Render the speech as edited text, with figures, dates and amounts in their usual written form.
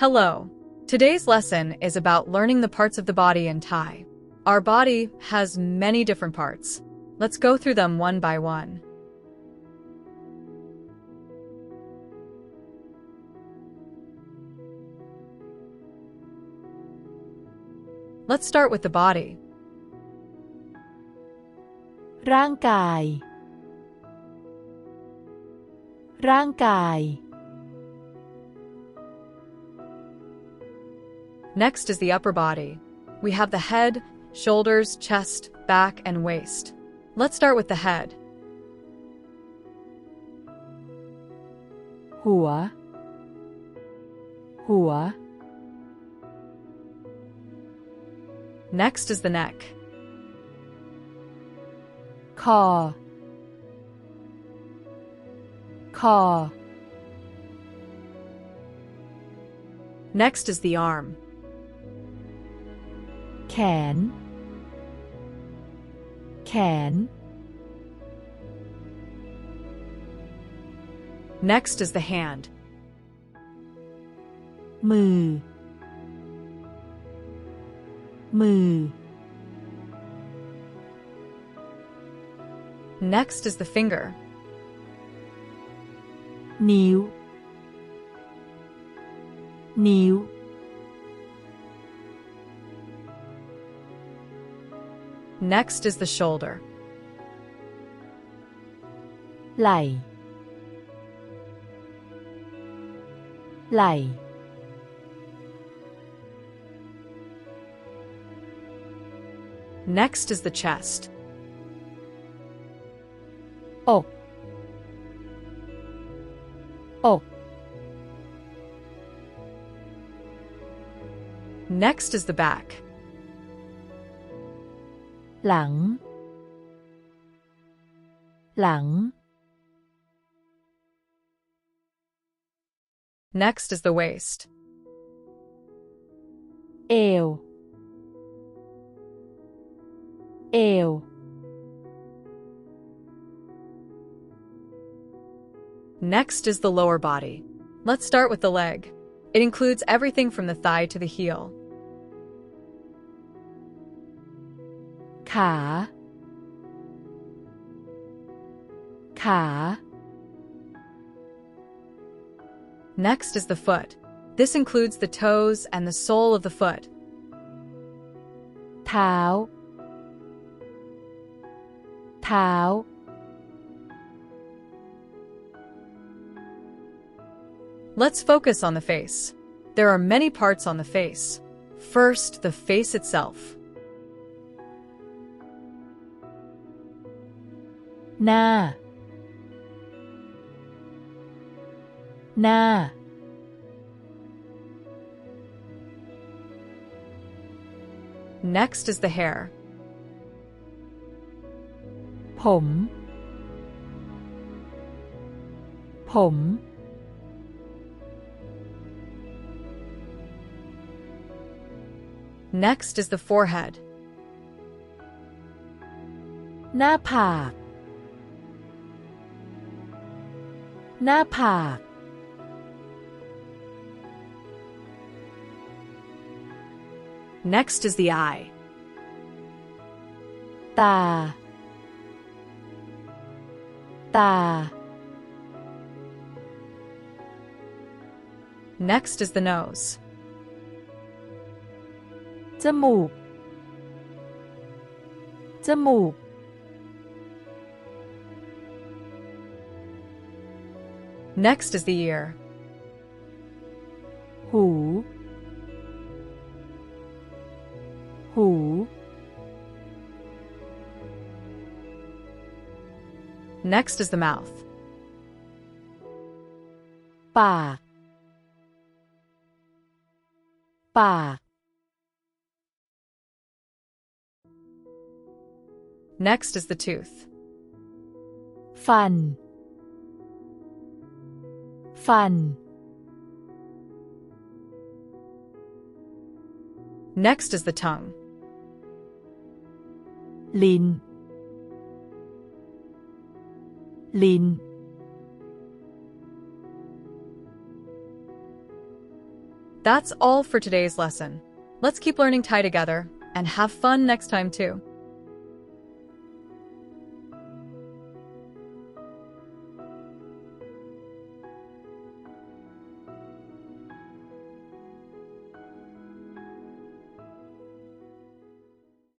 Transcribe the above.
Hello. Today's lesson is about learning the parts of the body in Thai. Our body has many different parts. Let's go through them one by one. Let's start with the body. ร่างกาย ร่างกาย Next is the upper body. We have the head, shoulders, chest, back, and waist. Let's start with the head. หัว หัว Next is the neck. คอ คอ Next is the arm. แขน แขน Next is the hand. มือ มือ Next is the finger. นิ้ว นิ้ว Next is the shoulder. ไหล่ ไหล่ Next is the chest. อก อก Next is the back. หลัง หลัง Next is the waist. เอว เอว Next is the lower body. Let's start with the leg. It includes everything from the thigh to the heel. ขา ขา Next is the foot. This includes the toes and the sole of the foot. เท้า เท้า Let's focus on the face. There are many parts on the face. First, the face itself. หน้า หน้า Next is the hair. ผม ผม Next is the forehead. หน้าผาก หน้าผาก Next is the eye. ตา ตา Next is the nose. จมูก จมูก Next is the ear. หู หู Next is the mouth. ปาก ปาก Next is the tooth. ฟัน ฟัน Next is the tongue. ลิ้น ลิ้น Next That's all for today's lesson. Let's keep learning Thai together and have fun next time too.